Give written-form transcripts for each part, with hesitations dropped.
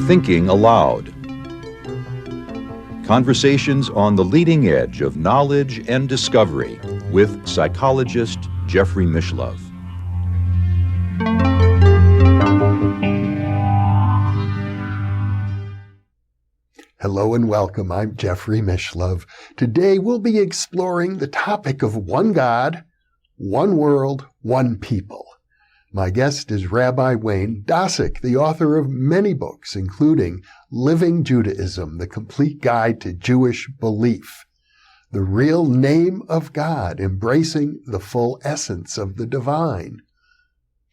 Thinking Aloud. Conversations on the leading edge of knowledge and discovery with psychologist Jeffrey Mishlove. Hello and welcome. I'm Jeffrey Mishlove. Today we'll be exploring the topic of one God, one world, one people. My guest is Rabbi Wayne Dosick, the author of many books, including Living Judaism, The Complete Guide to Jewish Belief, The Real Name of God, Embracing the Full Essence of the Divine,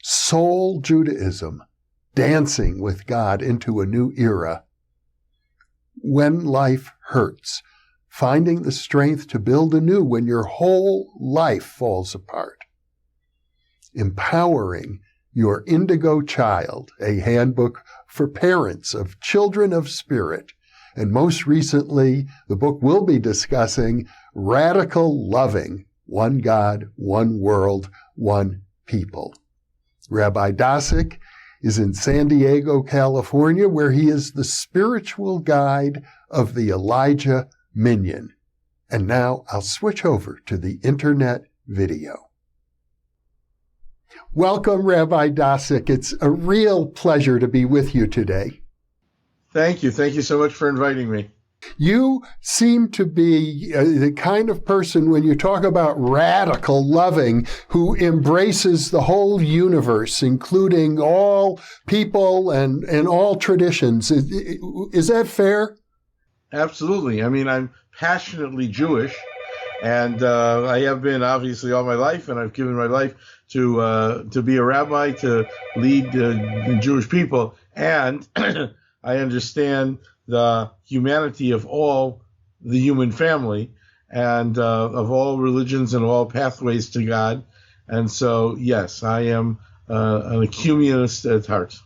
Soul Judaism, Dancing with God into a New Era, When Life Hurts, Finding the Strength to Build anew when your whole life falls apart, Empowering Your Indigo Child, a handbook for parents of children of spirit. And most recently, the book we'll be discussing, Radical Loving, One God, One World, One People. Rabbi Dosick is in San Diego, California, where he is the spiritual guide of the Elijah Minyan. And now I'll switch over to the internet video. Welcome, Rabbi Dosick. It's a real pleasure to be with you today. Thank you. Thank you so much for inviting me. You seem to be the kind of person, when you talk about radical loving, who embraces the whole universe, including all people and all traditions. Is that fair? Absolutely. I mean, I'm passionately Jewish, and I have been obviously all my life, and I've given my life to be a rabbi, to lead Jewish people, and I understand the humanity of all the human family and of all religions and all pathways to God. And so, yes, I am an ecumenist at heart.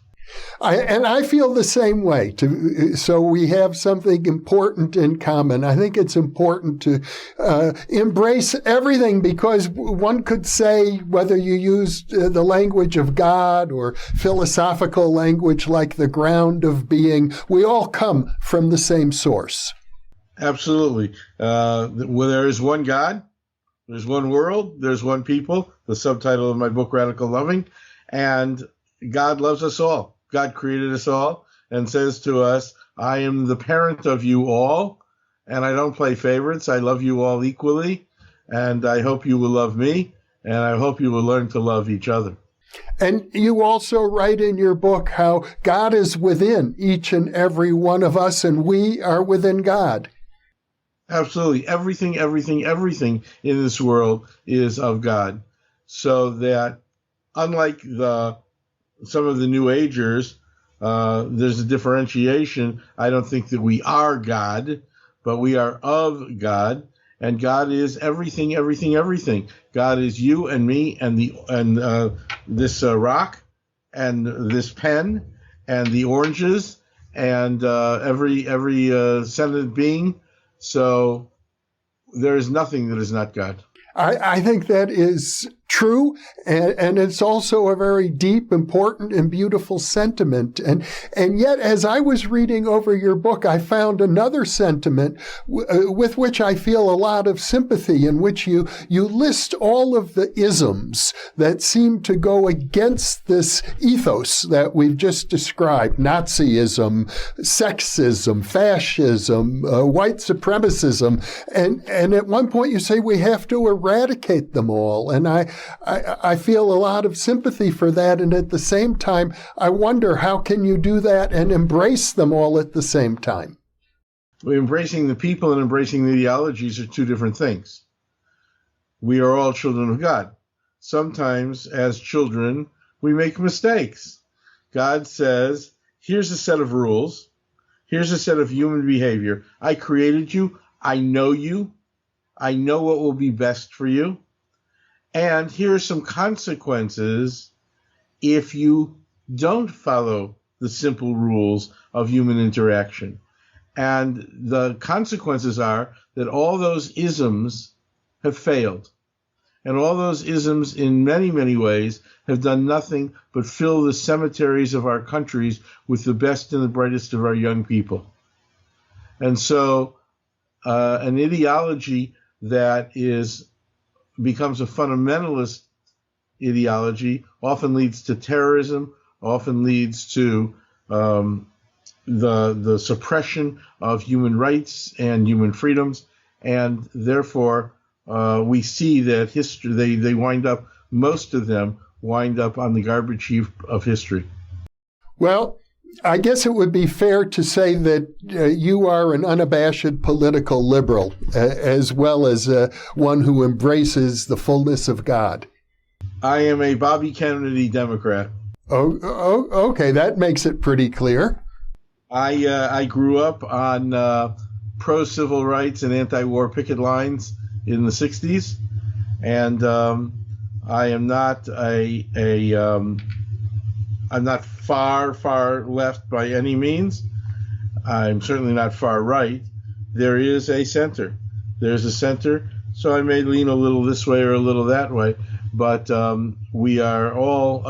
I feel the same way. So we have something important in common. I think it's important to embrace everything, because one could say, whether you use the language of God or philosophical language like the ground of being, we all come from the same source. Absolutely. Well, there is one God, there's one world, there's one people, the subtitle of my book, Radical Loving, and God loves us all. God created us all and says to us, I am the parent of you all, and I don't play favorites. I love you all equally, and I hope you will love me, and I hope you will learn to love each other. And you also write in your book how God is within each and every one of us, and we are within God. Absolutely. Everything in this world is of God. So that, unlike some of the New Agers, there's a differentiation. I don't think that we are God, but we are of God, and God is everything. God is you and me and this rock and this pen and the oranges and every sentient being. So there is nothing that is not God. I think that is true, and it's also a very deep, important, and beautiful sentiment. And yet, as I was reading over your book, I found another sentiment with which I feel a lot of sympathy, in which you list all of the isms that seem to go against this ethos that we've just described: Nazism, sexism, fascism, white supremacism. And at one point you say we have to eradicate them all. And I feel a lot of sympathy for that. And at the same time, I wonder, how can you do that and embrace them all at the same time? Well, embracing the people and embracing the ideologies are two different things. We are all children of God. Sometimes, as children, we make mistakes. God says, here's a set of rules. Here's a set of human behavior. I created you. I know you. I know what will be best for you. And here are some consequences if you don't follow the simple rules of human interaction. And the consequences are that all those isms have failed. And all those isms, in many, many ways, have done nothing but fill the cemeteries of our countries with the best and the brightest of our young people. And so an ideology that becomes a fundamentalist ideology often leads to terrorism, often leads to the suppression of human rights and human freedoms, and therefore we see that history, they wind up, most of them wind up on the garbage heap of history. Well, I guess it would be fair to say that you are an unabashed political liberal, as well as one who embraces the fullness of God. I am a Bobby Kennedy Democrat. Oh, okay. That makes it pretty clear. I grew up on pro-civil rights and anti-war picket lines in the 60s, and I am not I'm not far left by any means. I'm certainly not far right. There is a center. There's a center, so I may lean a little this way or a little that way, but we are all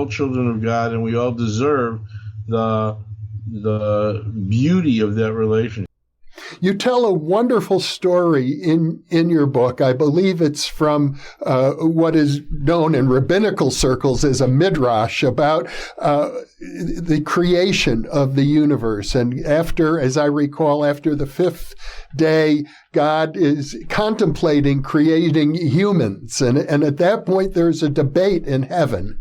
children of God, and we all deserve the beauty of that relationship. You tell a wonderful story in your book. I believe it's from what is known in rabbinical circles as a Midrash about the creation of the universe. And as I recall, after the fifth day, God is contemplating creating humans. And at that point, there's a debate in heaven.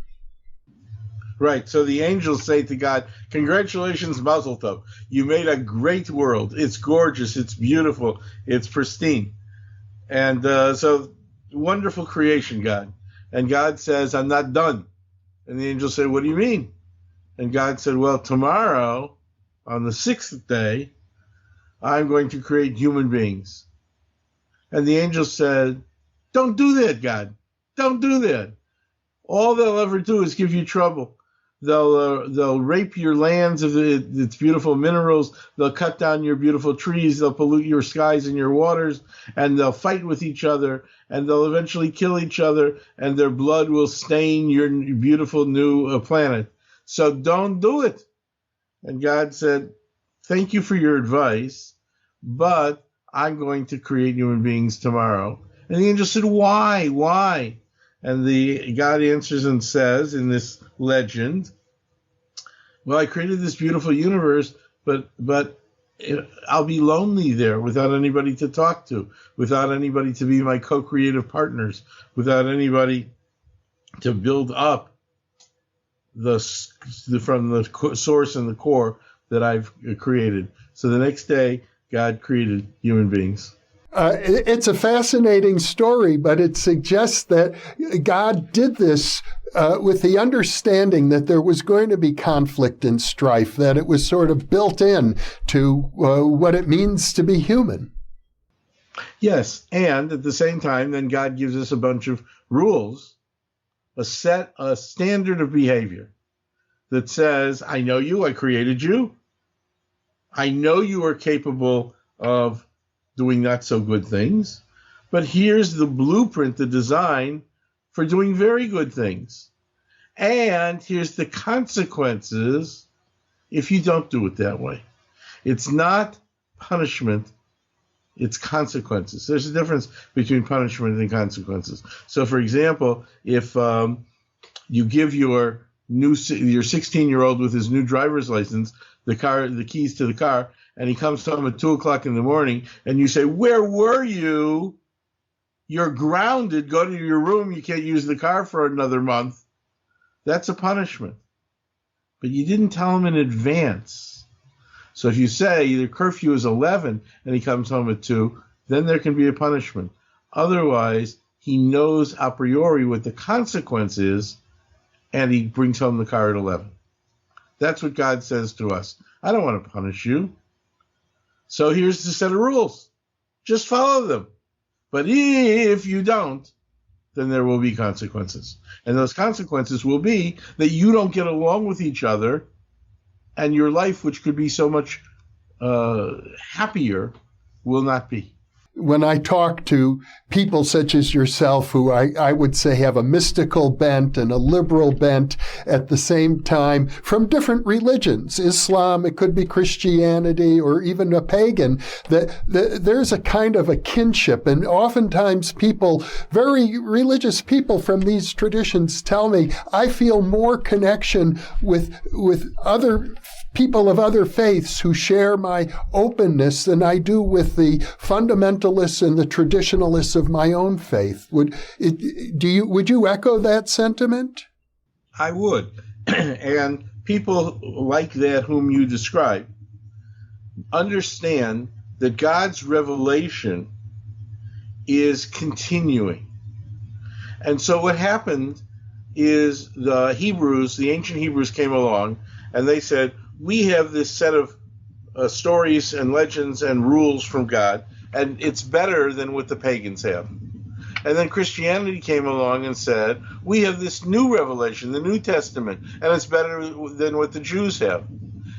Right. So the angels say to God, "Congratulations, Mazel Tov. You made a great world. It's gorgeous. It's beautiful. It's pristine." And so wonderful creation, God. And God says, "I'm not done." And the angels say, "What do you mean?" And God said, "Well, tomorrow, on the sixth day, I'm going to create human beings." And the angels said, "Don't do that, God. Don't do that. All they'll ever do is give you trouble. They'll rape your lands of its beautiful minerals. They'll cut down your beautiful trees. They'll pollute your skies and your waters, and they'll fight with each other, and they'll eventually kill each other, and their blood will stain your beautiful new planet. So don't do it." And God said, "Thank you for your advice, but I'm going to create human beings tomorrow." And the angel said, "Why? Why?" And God answers and says in this legend, "Well, I created this beautiful universe, but I'll be lonely there without anybody to talk to, without anybody to be my co-creative partners, without anybody to build up from the source and the core that I've created." So the next day, God created human beings. It's a fascinating story, but it suggests that God did this with the understanding that there was going to be conflict and strife, that it was sort of built in to what it means to be human. Yes, and at the same time, then God gives us a bunch of rules, a standard of behavior that says, "I know you, I created you. I know you are capable of doing not so good things, but here's the blueprint, the design for doing very good things. And here's the consequences if you don't do it that way." It's not punishment, it's consequences. There's a difference between punishment and consequences. So for example, if you give your 16-year-old with his new driver's license the keys to the car, and he comes home at 2:00 in the morning, and you say, "Where were you? You're grounded. Go to your room. You can't use the car for another month." That's a punishment. But you didn't tell him in advance. So if you say the curfew is 11 and he comes home at 2, then there can be a punishment. Otherwise, he knows a priori what the consequence is, and he brings home the car at 11. That's what God says to us. "I don't want to punish you. So here's the set of rules. Just follow them. But if you don't, then there will be consequences. And those consequences will be that you don't get along with each other, and your life, which could be so much happier, will not be." when I talk to people such as yourself, who I would say have a mystical bent and a liberal bent at the same time, from different religions, Islam, it could be Christianity, or even a pagan, that there's a kind of a kinship. And oftentimes people, very religious people from these traditions, tell me, I feel more connection with other people of other faiths who share my openness than I do with the fundamentalists and the traditionalists of my own faith. Would you echo that sentiment? I would. And people like that whom you describe understand that God's revelation is continuing. And so what happened is the ancient Hebrews came along, and they said, we have this set of stories and legends and rules from God, and it's better than what the pagans have. And then Christianity came along and said, we have this new revelation, the New Testament, and it's better than what the Jews have.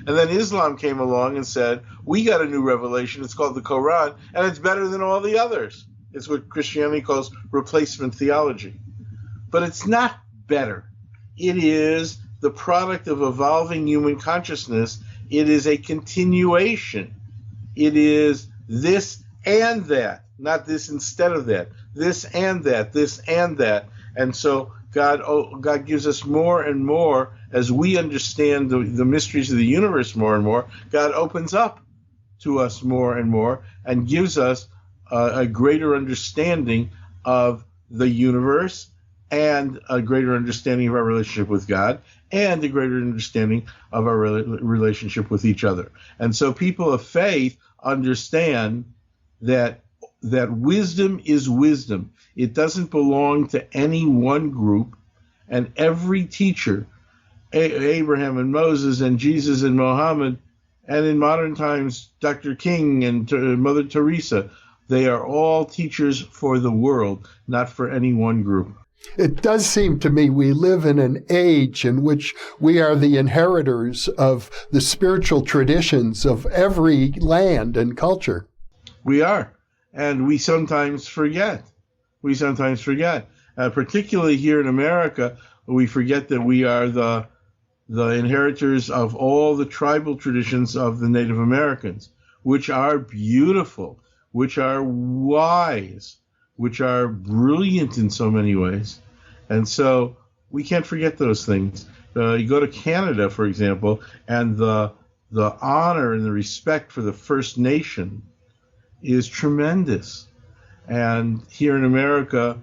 And then Islam came along and said, we got a new revelation, it's called the Quran, and it's better than all the others. It's what Christianity calls replacement theology. But it's not better. It is the product of evolving human consciousness. It is a continuation. It is this and that, not this instead of that. This and that, this and that. And so God gives us more and more as we understand the mysteries of the universe more and more. God opens up to us more and more and gives us a greater understanding of the universe, and a greater understanding of our relationship with God, and a greater understanding of our relationship with each other. And so people of faith understand that wisdom is wisdom. It doesn't belong to any one group, and every teacher, Abraham and Moses and Jesus and Mohammed, and in modern times, Dr. King and Mother Teresa, they are all teachers for the world, not for any one group. It does seem to me we live in an age in which we are the inheritors of the spiritual traditions of every land and culture. We are, and we sometimes forget. Particularly here in America, we forget that we are the inheritors of all the tribal traditions of the Native Americans, which are beautiful, which are wise, which are brilliant in so many ways. And so we can't forget those things. You go to Canada, for example, and the honor and the respect for the First Nation is tremendous. And here in America,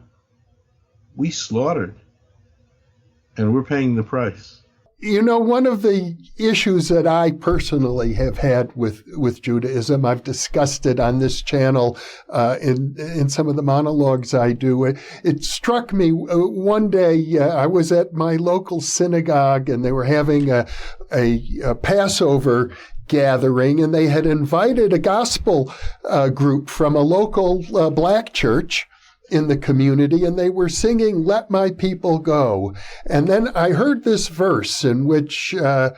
we slaughtered, and we're paying the price. You know, one of the issues that I personally have had with Judaism, I've discussed it on this channel in some of the monologues I do. It struck me one day, I was at my local synagogue, and they were having a Passover gathering, and they had invited a gospel group from a local black church in the community, and they were singing, "Let My People Go." And then I heard this verse in which I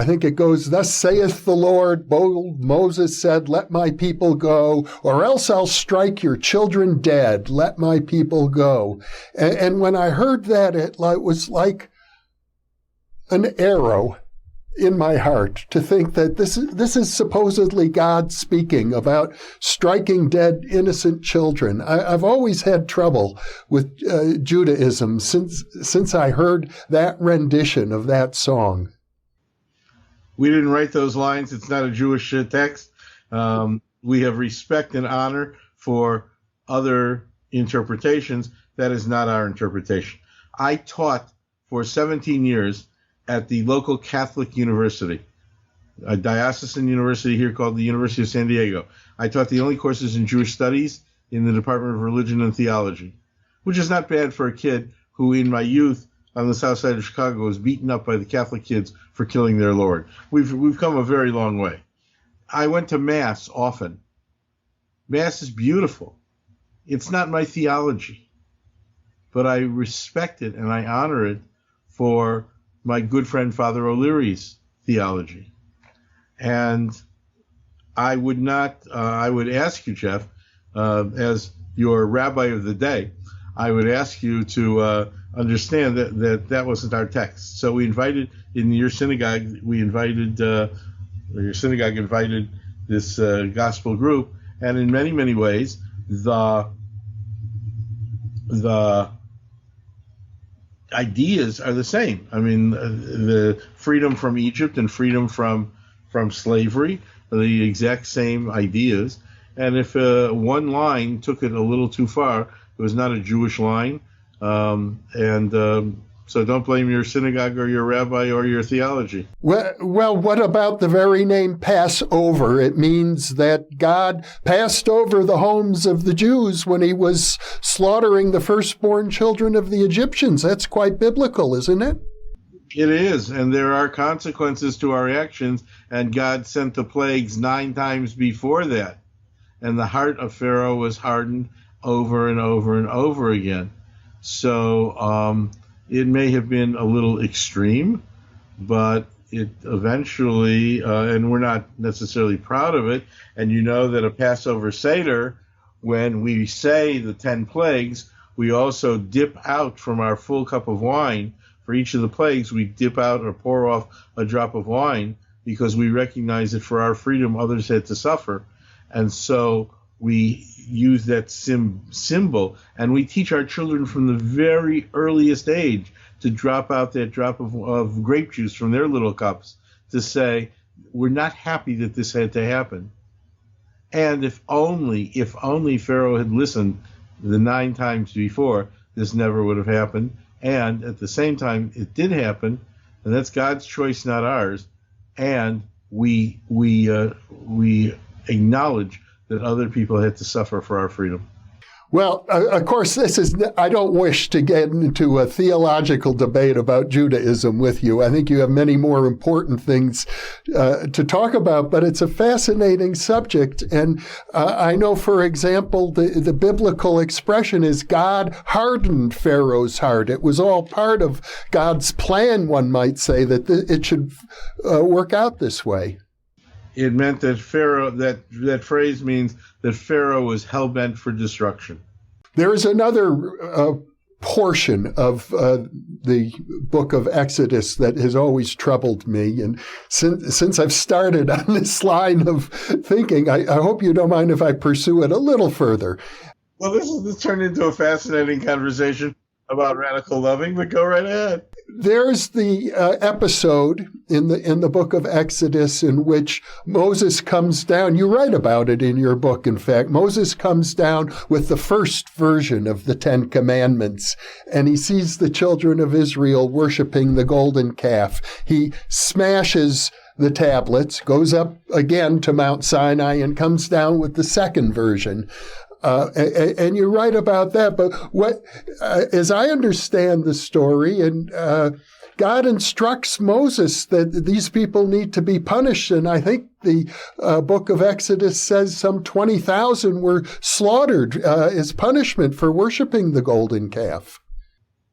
think it goes, "Thus saith the Lord, bold Moses said, let my people go, or else I'll strike your children dead. Let my people go." And when I heard that, it was like an arrow in my heart to think that this is supposedly God speaking about striking dead innocent children. I've always had trouble with Judaism since I heard that rendition of that song. We didn't write those lines. It's not a Jewish text. We have respect and honor for other interpretations. That is not our interpretation. I taught for 17 years at the local Catholic university, a diocesan university here called the University of San Diego. I taught the only courses in Jewish studies in the Department of Religion and Theology, which is not bad for a kid who in my youth on the south side of Chicago was beaten up by the Catholic kids for killing their Lord. We've come a very long way. I went to Mass often. Mass is beautiful. It's not my theology, but I respect it and I honor it for my good friend Father O'Leary's theology. And I would ask you, Jeff, as your rabbi of the day, I would ask you to understand that wasn't our text. So we invited, in your synagogue, your synagogue invited this gospel group, and in many, many ways, the ideas are the same. I mean, the freedom from Egypt and freedom from slavery are the exact same ideas. And if one line took it a little too far, it was not a Jewish line. So don't blame your synagogue or your rabbi or your theology. Well, what about the very name Passover? It means that God passed over the homes of the Jews when he was slaughtering the firstborn children of the Egyptians. That's quite biblical, isn't it? It is, and there are consequences to our actions, and God sent the plagues 9 times before that. And the heart of Pharaoh was hardened over and over and over again. So it may have been a little extreme, but it eventually, and we're not necessarily proud of it, and you know that a Passover Seder, when we say the 10 plagues, we also dip out from our full cup of wine. For each of the plagues, we dip out or pour off a drop of wine because we recognize that for our freedom, others had to suffer. And so we use that symbol, and we teach our children from the very earliest age to drop out that drop of grape juice from their little cups to say, we're not happy that this had to happen. And if only Pharaoh had listened the 9 times before, this never would have happened. And at the same time, it did happen, and that's God's choice, not ours. And we acknowledge that other people had to suffer for our freedom. Well, of course, I don't wish to get into a theological debate about Judaism with you. I think you have many more important things to talk about, but it's a fascinating subject. And I know, for example, the biblical expression is God hardened Pharaoh's heart. It was all part of God's plan, one might say, that it should work out this way. It meant that Pharaoh, that phrase means that Pharaoh was hell-bent for destruction. There is another portion of the book of Exodus that has always troubled me. And since I've started on this line of thinking, I hope you don't mind if I pursue it a little further. Well, this turned into a fascinating conversation about radical loving, but go right ahead. There's the episode in the book of Exodus in which Moses comes down. You write about it in your book, in fact. Moses comes down with the first version of the 10 Commandments, and he sees the children of Israel worshiping the golden calf. He smashes the tablets, goes up again to Mount Sinai, and comes down with the second version. And you write about that, but as I understand the story, and God instructs Moses that these people need to be punished, and I think the book of Exodus says some 20,000 were slaughtered as punishment for worshiping the golden calf.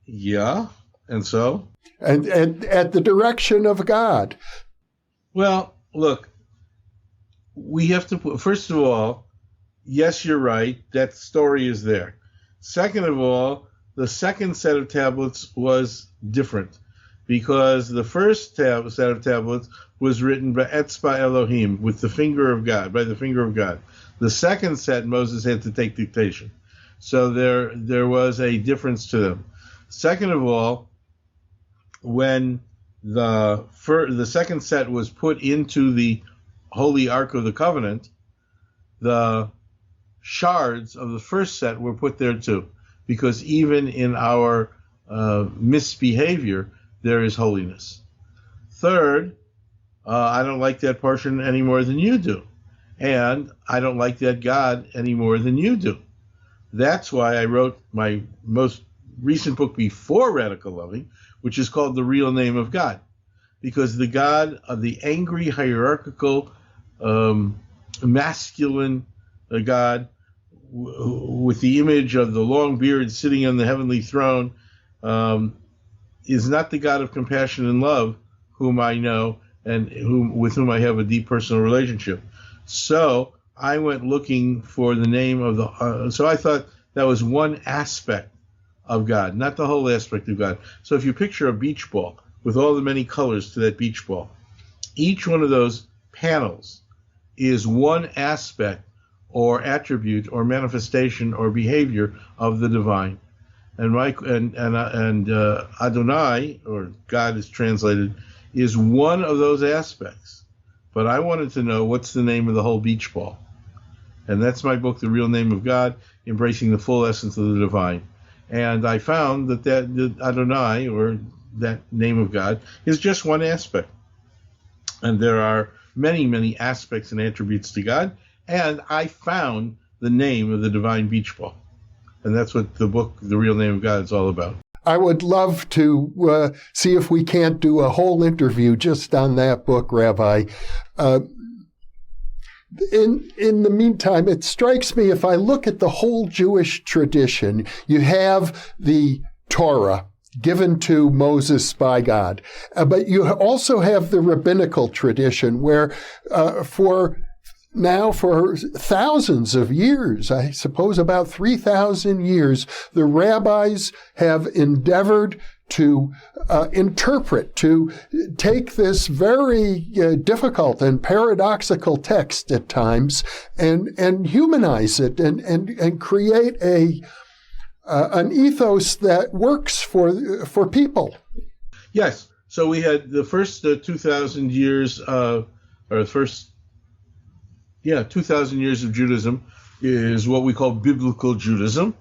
Yeah, and so? And at the direction of God. Well, look, we have to first of all, yes, you're right. That story is there. Second of all, the second set of tablets was different because the first set of tablets was written by Etzba Elohim, with the finger of God, by the finger of God. The second set, Moses had to take dictation. So there was a difference to them. Second of all, when the second set was put into the Holy Ark of the Covenant, the shards of the first set were put there too, because even in our misbehavior, there is holiness. Third, I don't like that portion any more than you do, and I don't like that God any more than you do. That's why I wrote my most recent book before Radical Loving, which is called The Real Name of God, because the God of the angry, hierarchical, masculine God with the image of the long beard sitting on the heavenly throne is not the God of compassion and love whom I know and with whom I have a deep personal relationship. So I went looking for the name of the, so I thought that was one aspect of God, not the whole aspect of God. So if you picture a beach ball with all the many colors to that beach ball, each one of those panels is one aspect or attribute or manifestation or behavior of the divine. And Adonai, or God is translated, is one of those aspects. But I wanted to know what's the name of the whole beach ball. And that's my book, The Real Name of God, Embracing the Full Essence of the Divine. And I found that the Adonai, or that name of God, is just one aspect. And there are many, many aspects and attributes to God. And I found the name of the divine beach ball. And that's what the book, The Real Name of God, is all about. I would love to see if we can't do a whole interview just on that book, Rabbi. In the meantime, it strikes me, if I look at the whole Jewish tradition, you have the Torah given to Moses by God, but you also have the rabbinical tradition where for thousands of years, I suppose about 3,000 years, the rabbis have endeavored to interpret, to take this very difficult and paradoxical text at times and humanize it and create an ethos that works for people. Yes. So we had the first 2,000 years, or the first 2,000 years of Judaism is what we call biblical Judaism.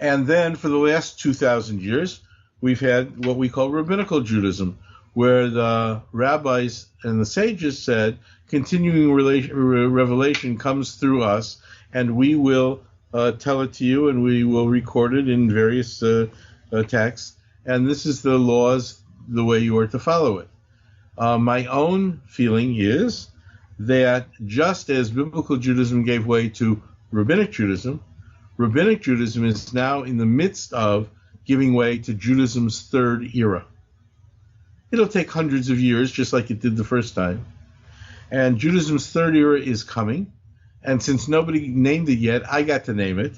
And then for the last 2,000 years, we've had what we call rabbinical Judaism, where the rabbis and the sages said, continuing revelation comes through us, and we will tell it to you, and we will record it in various texts. And this is the laws, the way you are to follow it. My own feeling is that just as biblical Judaism gave way to rabbinic Judaism is now in the midst of giving way to Judaism's third era. It'll take hundreds of years, just like it did the first time. And Judaism's third era is coming. And since nobody named it yet, I got to name it.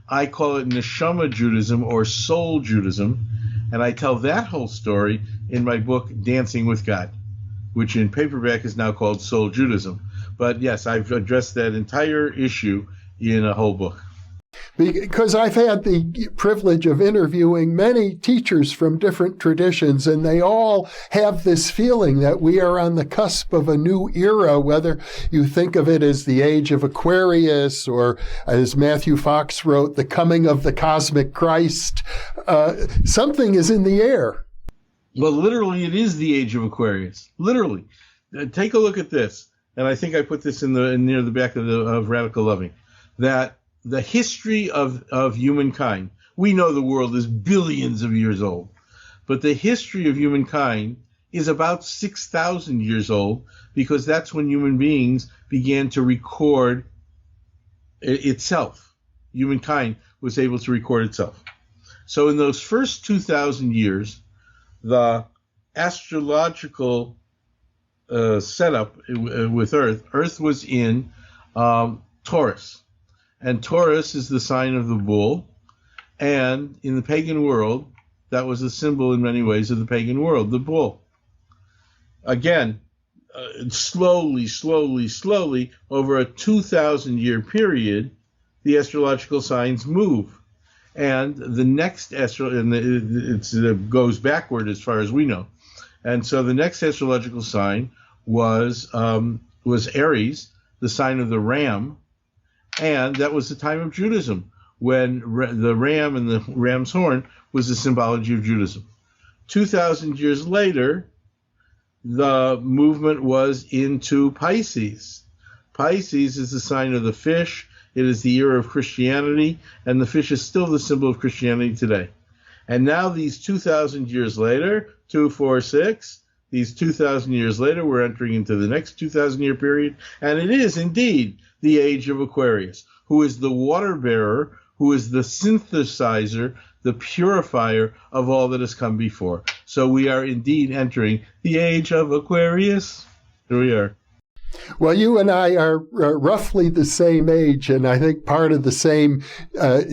I call it Neshama Judaism, or Soul Judaism. And I tell that whole story in my book, Dancing with God, which in paperback is now called Soul Judaism. But yes, I've addressed that entire issue in a whole book. Because I've had the privilege of interviewing many teachers from different traditions, and they all have this feeling that we are on the cusp of a new era, whether you think of it as the age of Aquarius, or as Matthew Fox wrote, the coming of the cosmic Christ. Something is in the air. Well, literally, it is the age of Aquarius. Literally. Take a look at this. And I think I put this near the back of Radical Loving. That the history of humankind, we know the world is billions of years old, but the history of humankind is about 6,000 years old, because that's when human beings began to record itself. Humankind was able to record itself. So in those first 2,000 years, the astrological setup with Earth was in Taurus. And Taurus is the sign of the bull. And in the pagan world, that was a symbol in many ways of the pagan world, the bull. Again, slowly, over a 2,000-year period, the astrological signs move. And the next it goes backward as far as we know. And so the next astrological sign was Aries, the sign of the ram. And that was the time of Judaism, when the ram and the ram's horn was the symbology of Judaism. 2,000 years later, the movement was into Pisces. Pisces is the sign of the fish. It is the era of Christianity, and the fish is still the symbol of Christianity today. And now these 2,000 years later, 246, these 2,000 years later, we're entering into the next 2,000-year period, and it is indeed the age of Aquarius, who is the water bearer, who is the synthesizer, the purifier of all that has come before. So we are indeed entering the age of Aquarius. Here we are. Well, you and I are roughly the same age, and I think part of the same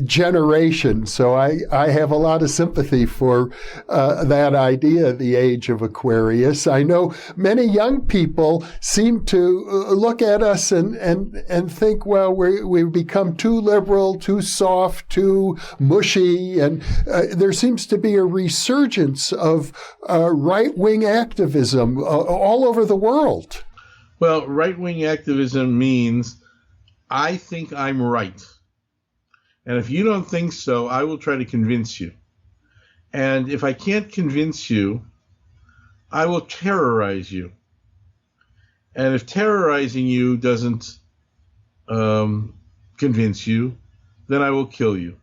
generation. So I have a lot of sympathy for that idea, the age of Aquarius. I know many young people seem to look at us and think, well, we've become too liberal, too soft, too mushy, and there seems to be a resurgence of right-wing activism all over the world. Well, right-wing activism means I think I'm right. And if you don't think so, I will try to convince you. And if I can't convince you, I will terrorize you. And if terrorizing you doesn't convince you, then I will kill you.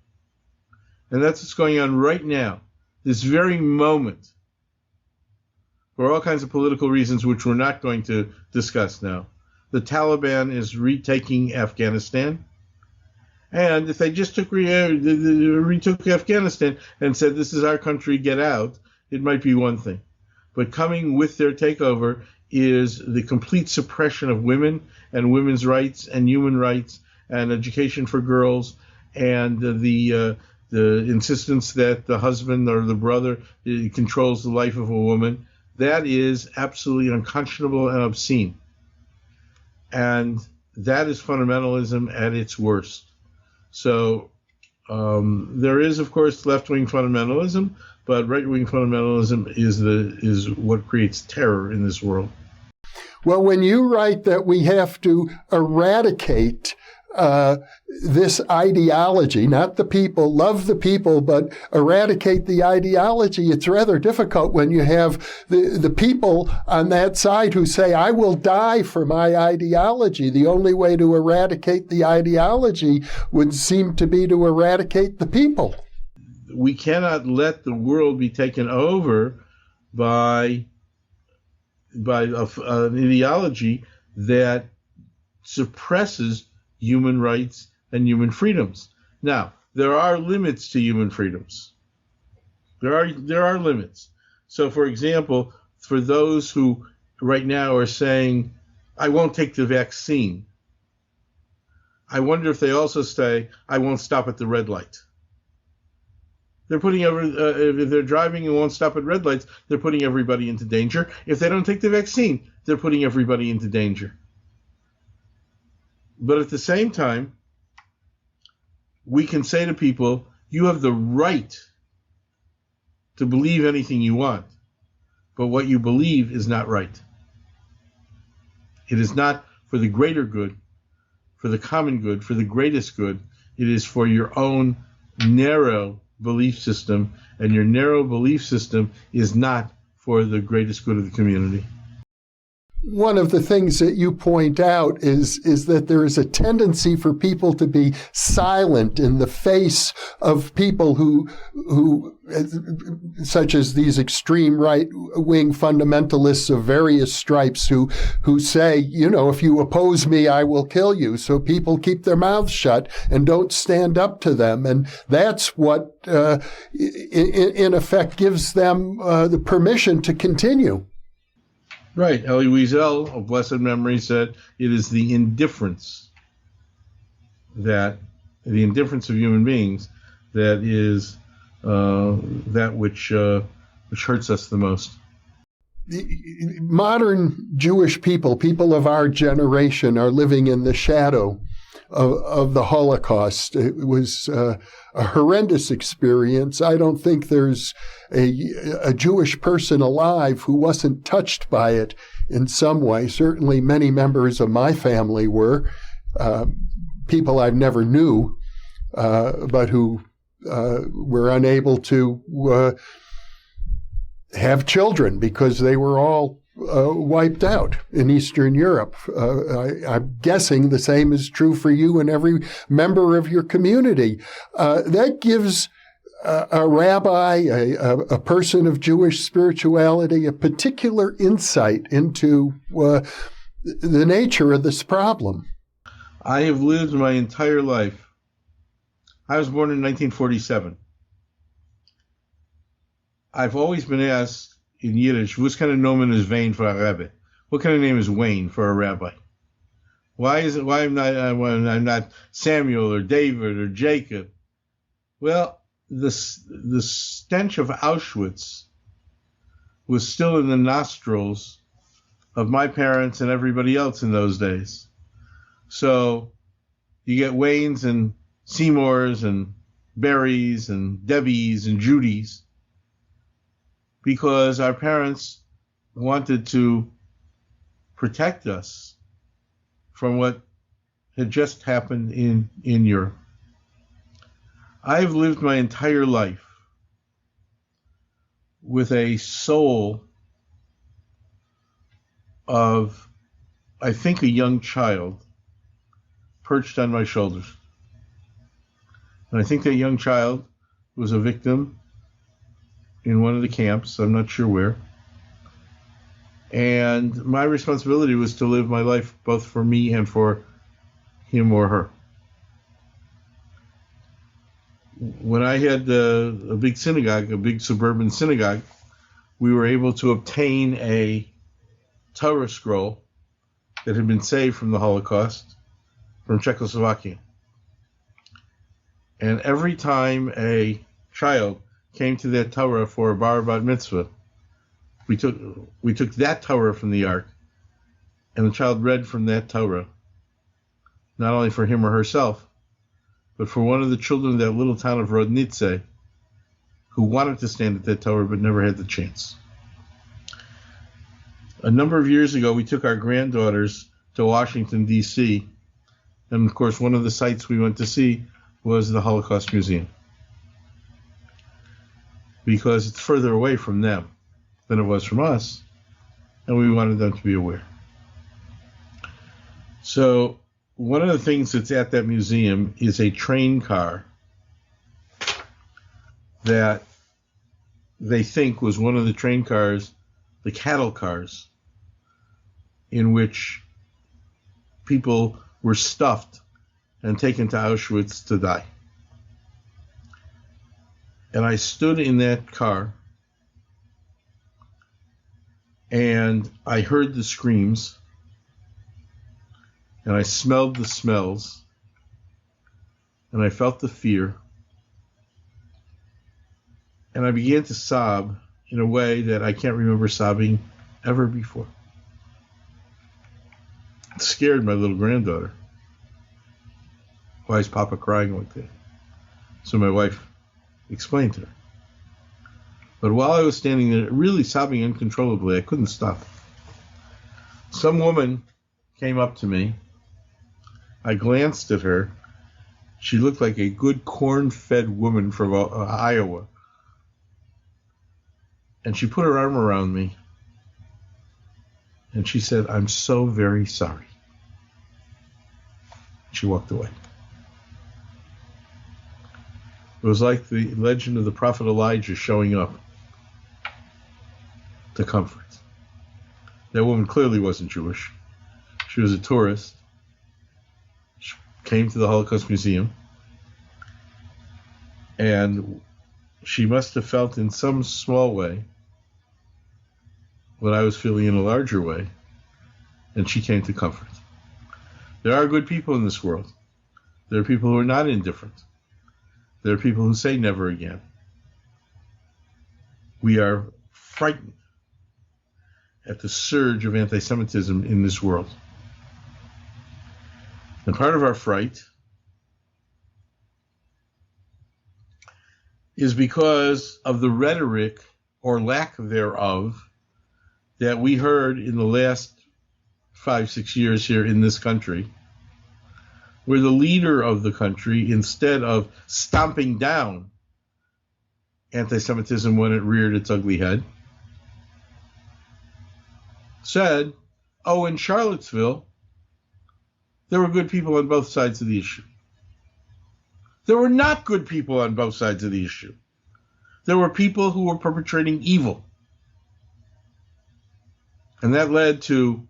And that's what's going on right now, this very moment. For all kinds of political reasons, which we're not going to discuss now. The Taliban is retaking Afghanistan. And if they just retook Afghanistan and said, this is our country, get out, it might be one thing. But coming with their takeover is the complete suppression of women and women's rights and human rights and education for girls and the insistence that the husband or the brother controls the life of a woman. That is absolutely unconscionable and obscene. And that is fundamentalism at its worst. So there is, of course, left-wing fundamentalism, but right-wing fundamentalism is what creates terror in this world. Well, when you write that we have to eradicate this ideology, not the people, love the people, but eradicate the ideology, it's rather difficult when you have the people on that side who say, I will die for my ideology. The only way to eradicate the ideology would seem to be to eradicate the people. We cannot let the world be taken over by an ideology that suppresses human rights and human freedoms. Now, there are limits to human freedoms. There are limits. So, for example, for those who right now are saying, I won't take the vaccine, I wonder if they also say, I won't stop at the red light. They're putting if they're driving and won't stop at red lights, they're putting everybody into danger. If they don't take the vaccine, they're putting everybody into danger. But at the same time, we can say to people, you have the right to believe anything you want, but what you believe is not right. It is not for the greater good, for the common good, for the greatest good. It is for your own narrow belief system, and your narrow belief system is not for the greatest good of the community. One of the things that you point out is that there is a tendency for people to be silent in the face of people who such as these extreme right-wing fundamentalists of various stripes who say, if you oppose me, I will kill you. So people keep their mouths shut and don't stand up to them. And that's what, in effect, gives them the permission to continue. Right. Elie Wiesel, of blessed memory, said it is the indifference of human beings that is that which hurts us the most. Modern Jewish people of our generation, are living in the shadow of the Holocaust. It was a horrendous experience. I don't think there's a Jewish person alive who wasn't touched by it in some way. Certainly many members of my family were, people I've never knew, but who were unable to have children because they were all wiped out in Eastern Europe. I'm guessing the same is true for you and every member of your community. That gives a rabbi, a person of Jewish spirituality, a particular insight into the nature of this problem. I have lived my entire life. I was born in 1947. I've always been asked in Yiddish, what kind of nomen is Wayne for a rabbi? What kind of name is Wayne for a rabbi? Why am I'm not Samuel or David or Jacob? Well, the stench of Auschwitz was still in the nostrils of my parents and everybody else in those days. So you get Waynes and Seymours and Berries and Debbies and Judys because our parents wanted to protect us from what had just happened in Europe. I've lived my entire life with a soul of, I think, a young child perched on my shoulders. And I think that young child was a victim in one of the camps, I'm not sure where. And my responsibility was to live my life both for me and for him or her. When I had a big synagogue, a big suburban synagogue, we were able to obtain a Torah scroll that had been saved from the Holocaust from Czechoslovakia. And every time a child came to that Torah for a bar bat mitzvah, we took that Torah from the ark, and the child read from that Torah, not only for him or herself, but for one of the children of that little town of Rodnice who wanted to stand at that Torah but never had the chance. A number of years ago, we took our granddaughters to Washington, D.C., and of course, one of the sites we went to see was the Holocaust Museum, because it's further away from them than it was from us, and we wanted them to be aware. So one of the things that's at that museum is a train car that they think was one of the train cars, the cattle cars, in which people were stuffed and taken to Auschwitz to die. And I stood in that car and I heard the screams and I smelled the smells and I felt the fear and I began to sob in a way that I can't remember sobbing ever before. It scared my little granddaughter. Why is Papa crying like that? So my wife explained to her. But while I was standing there, really sobbing uncontrollably, I couldn't stop. Some woman came up to me. I glanced at her. She looked like a good corn-fed woman from Iowa. And she put her arm around me. And she said, "I'm so very sorry." She walked away. It was like the legend of the prophet Elijah showing up to comfort. That woman clearly wasn't Jewish. She was a tourist. She came to the Holocaust Museum. And she must have felt in some small way what I was feeling in a larger way. And she came to comfort. There are good people in this world. There are people who are not indifferent. There are people who say never again. We are frightened at the surge of anti-Semitism in this world. And part of our fright is because of the rhetoric or lack thereof that we heard in the last 5-6 years here in this country, where the leader of the country, instead of stomping down anti-Semitism when it reared its ugly head, said, "Oh, in Charlottesville, there were good people on both sides of the issue." There were not good people on both sides of the issue. There were people who were perpetrating evil. And that led to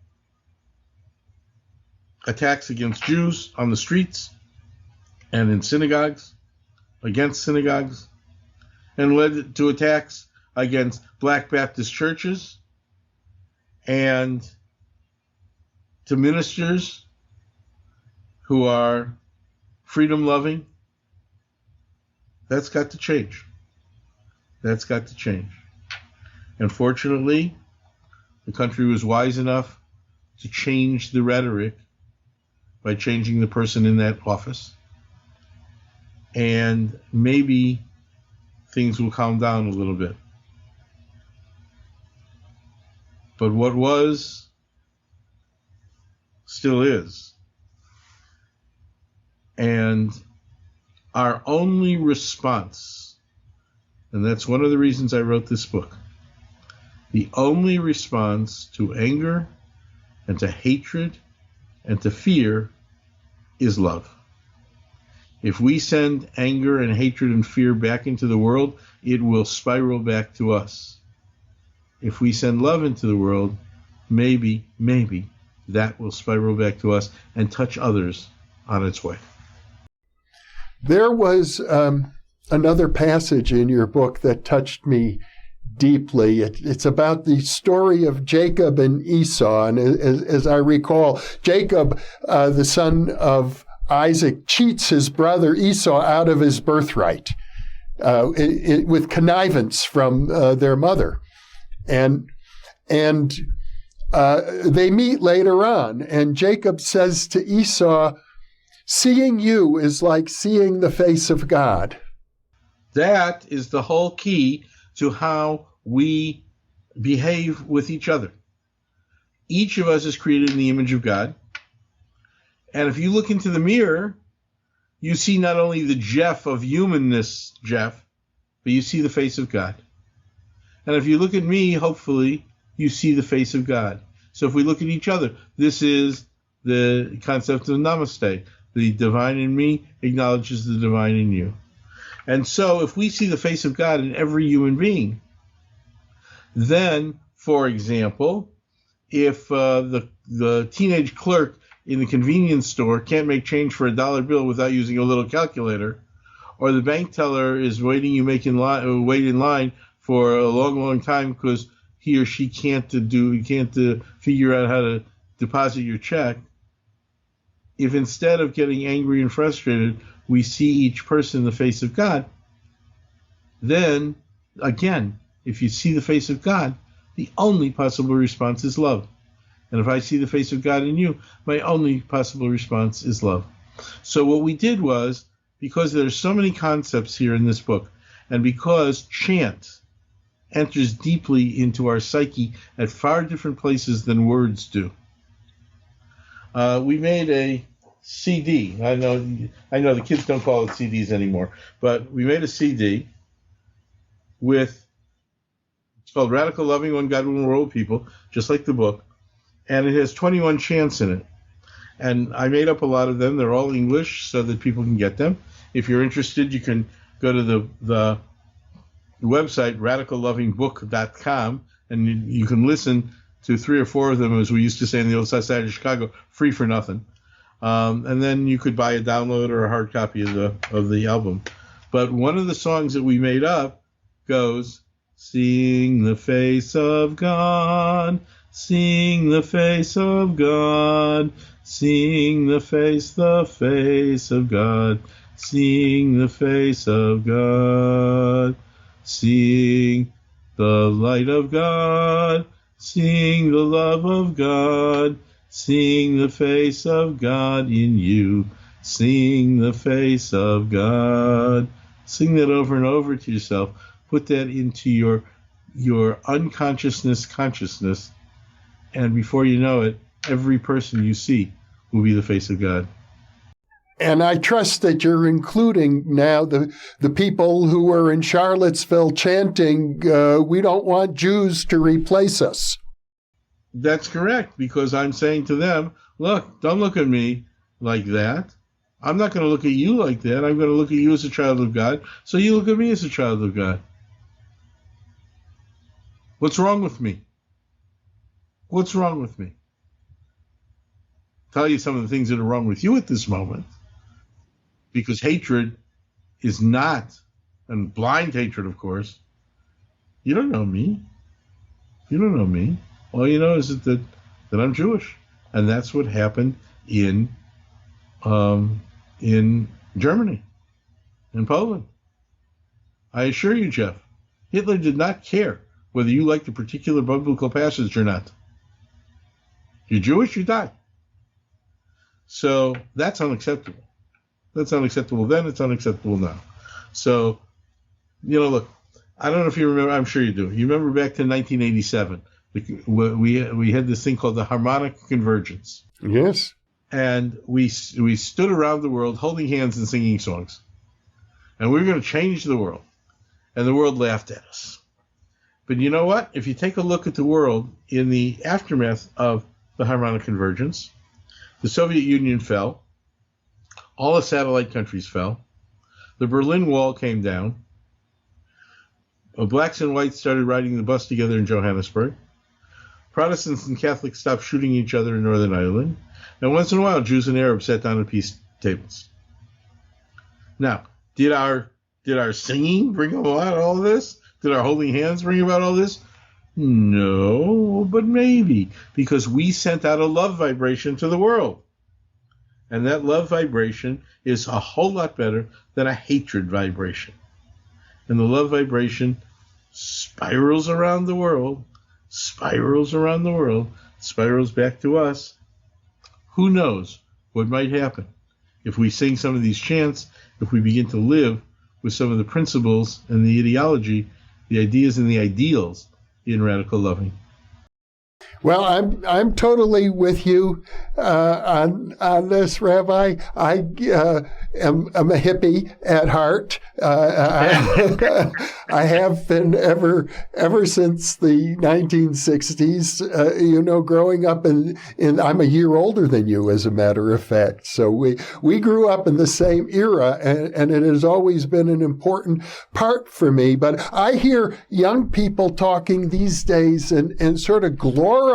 attacks against Jews on the streets and in synagogues, against synagogues, and led to attacks against Black Baptist churches and to ministers who are freedom-loving, that's got to change. That's got to change. And fortunately, the country was wise enough to change the rhetoric by changing the person in that office. And maybe things will calm down a little bit. But what was still is. And our only response, and that's one of the reasons I wrote this book, the only response to anger and to hatred and to fear is love. If we send anger and hatred and fear back into the world, it will spiral back to us. If we send love into the world, maybe that will spiral back to us and touch others on its way. There was another passage in your book that touched me deeply. It's about the story of Jacob and Esau. And as I recall, Jacob, the son of Isaac, cheats his brother Esau out of his birthright with connivance from their mother. And they meet later on, and Jacob says to Esau, "Seeing you is like seeing the face of God." That is the whole key to how we behave with each other. Each of us is created in the image of God. And if you look into the mirror, you see not only the Jeff of humanness, Jeff, but you see the face of God. And if you look at me, hopefully, you see the face of God. So if we look at each other, this is the concept of namaste. The divine in me acknowledges the divine in you. And so if we see the face of God in every human being, then, for example, if the teenage clerk in the convenience store can't make change for a dollar bill without using a little calculator, or the bank teller is wait in line for a long time because he or she can't figure out how to deposit your check, if instead of getting angry and frustrated, we see each person in the face of God, then, again, if you see the face of God, the only possible response is love. And if I see the face of God in you, my only possible response is love. So what we did was, because there's so many concepts here in this book, and because chant enters deeply into our psyche at far different places than words do, we made a CD. I know the kids don't call it CDs anymore, but we made a CD it's called Radical Loving One God, One World People, just like the book, and it has 21 chants in it. And I made up a lot of them. They're all English so that people can get them. If you're interested, you can go to the website, radicallovingbook.com, and you can listen to 3 or 4 of them, as we used to say in the old South Side of Chicago, free for nothing. And then you could buy a download or a hard copy of the album. But one of the songs that we made up goes, "Seeing the face of God, seeing the face of God, seeing the face of God, seeing the face of God, seeing the light of God, seeing the love of God, seeing the face of God in you, seeing the face of God." Sing that over and over to yourself. Put that into your unconsciousness consciousness, and before you know it, every person you see will be the face of God. And I trust that you're including now the people who were in Charlottesville chanting, "We don't want Jews to replace us." That's correct, because I'm saying to them, look, don't look at me like that. I'm not going to look at you like that. I'm going to look at you as a child of God, so you look at me as a child of God. What's wrong with me? What's wrong with me? Tell you some of the things that are wrong with you at this moment, because hatred is not, and blind hatred, of course. You don't know me. You don't know me. All you know is that I'm Jewish. And that's what happened in in Germany, in Poland. I assure you, Jeff, Hitler did not care whether you liked a particular biblical passage or not. You're Jewish, you die. So that's unacceptable. That's unacceptable then, it's unacceptable now. So, look, I don't know if you remember, I'm sure you do. You remember back to 1987, we had this thing called the Harmonic convergence. Yes. And we stood around the world holding hands and singing songs. And we were going to change the world. And the world laughed at us. But you know what? If you take a look at the world in the aftermath of the Harmonic convergence, the Soviet Union fell. All the satellite countries fell. The Berlin Wall came down. Blacks and whites started riding the bus together in Johannesburg. Protestants and Catholics stopped shooting each other in Northern Ireland. And once in a while, Jews and Arabs sat down at peace tables. Now, did our singing bring about all this? Did our holding hands bring about all this? No, but maybe, because we sent out a love vibration to the world. And that love vibration is a whole lot better than a hatred vibration. And the love vibration spirals around the world, spirals back to us. Who knows what might happen if we sing some of these chants, if we begin to live with some of the principles and the ideology, the ideas and the ideals in radical loving. Well, I'm totally with you on this, Rabbi. I am a hippie at heart. I have been ever since the 1960s. Growing up in I'm a year older than you, as a matter of fact. So we grew up in the same era, and it has always been an important part for me. But I hear young people talking these days and sort of glorifying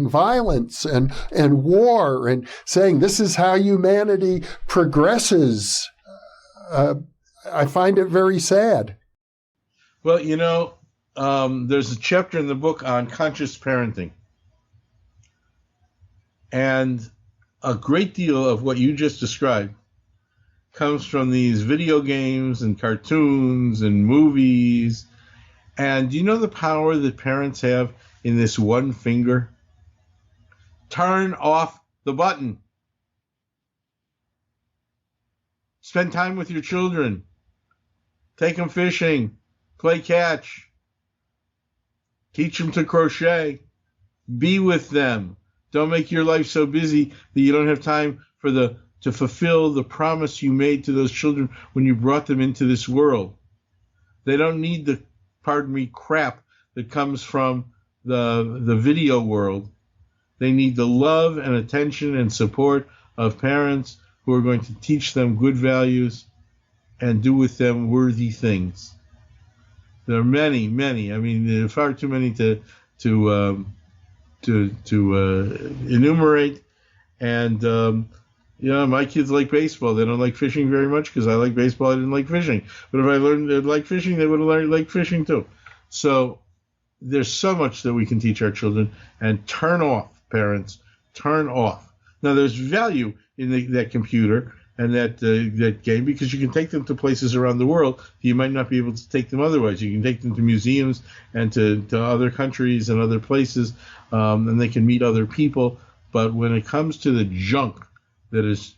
violence and war and saying this is how humanity progresses. I find it very sad. Well, there's a chapter in the book on conscious parenting. And a great deal of what you just described comes from these video games and cartoons and movies. And do you know the power that parents have in this one finger? Turn off the button. Spend time with your children. Take them fishing. Play catch. Teach them to crochet. Be with them. Don't make your life so busy that you don't have time to fulfill the promise you made to those children when you brought them into this world. They don't need the, crap that comes from the video world. They need the love and attention and support of parents who are going to teach them good values and do with them worthy things. There are many. I mean, there are far too many to enumerate. And my kids like baseball. They don't like fishing very much because I like baseball. I didn't like fishing. But if I learned to like fishing, they would have learned to like fishing too. So there's so much that we can teach our children. And turn off, parents. Turn off. Now, there's value in that computer and that game because you can take them to places around the world you might not be able to take them otherwise. You can take them to museums and to other countries and other places, and they can meet other people. But when it comes to the junk that is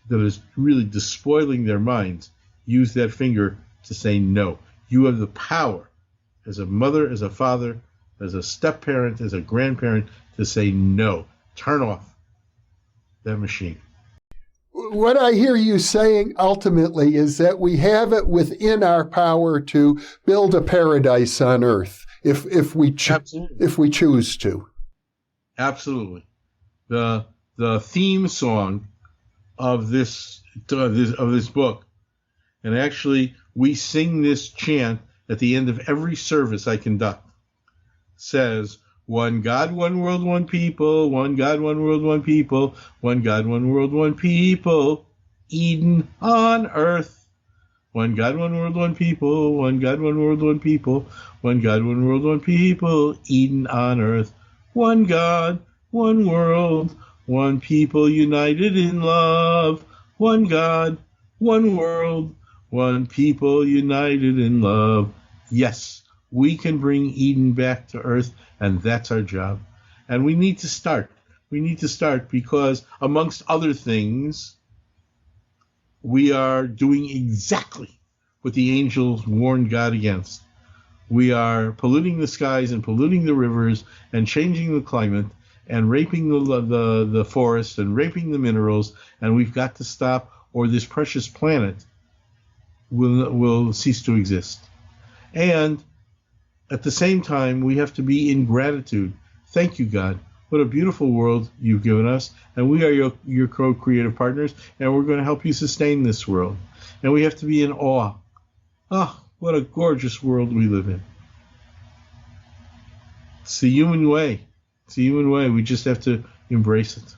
really despoiling their minds, use that finger to say no. You have the power as a mother, as a father, as a step-parent, as a grandparent to say no. Turn off that machine. What I hear you saying ultimately is that we have it within our power to build a paradise on earth if we choose to. Absolutely. The theme song of this book, and actually we sing this chant at the end of every service I conduct, says, one God, one world, one people, one God, one world, one people, one God, one world, one people, Eden on earth. One God, one world, one people, one God, one world, one people, one God, one world, one people, Eden on earth. One God, one world, one people united in love. one God, one world, one people united in love. Yes, we can bring Eden back to earth, and that's our job. And we need to start. We need to start because, amongst other things, we are doing exactly what the angels warned God against. We are polluting the skies and polluting the rivers and changing the climate and raping the forest and raping the minerals, and we've got to stop, or this precious planet will cease to exist. And at the same time, we have to be in gratitude. Thank you, God. What a beautiful world you've given us, and we are your co-creative partners, and we're going to help you sustain this world. And we have to be in awe. Oh, what a gorgeous world we live in. It's the human way. It's the human way. We just have to embrace it.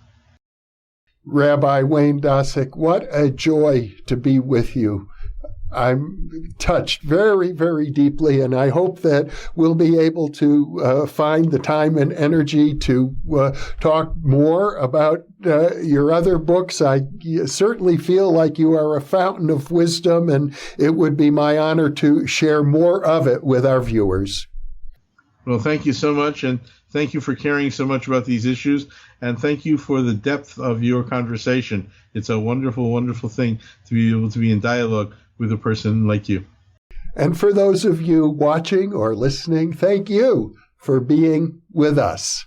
Rabbi Wayne Dosick, what a joy to be with you. I'm touched very, very deeply, and I hope that we'll be able to find the time and energy to talk more about your other books. I certainly feel like you are a fountain of wisdom, and it would be my honor to share more of it with our viewers. Well, thank you so much, and thank you for caring so much about these issues, and thank you for the depth of your conversation. It's a wonderful, wonderful thing to be able to be in dialogue with a person like you. And for those of you watching or listening, thank you for being with us.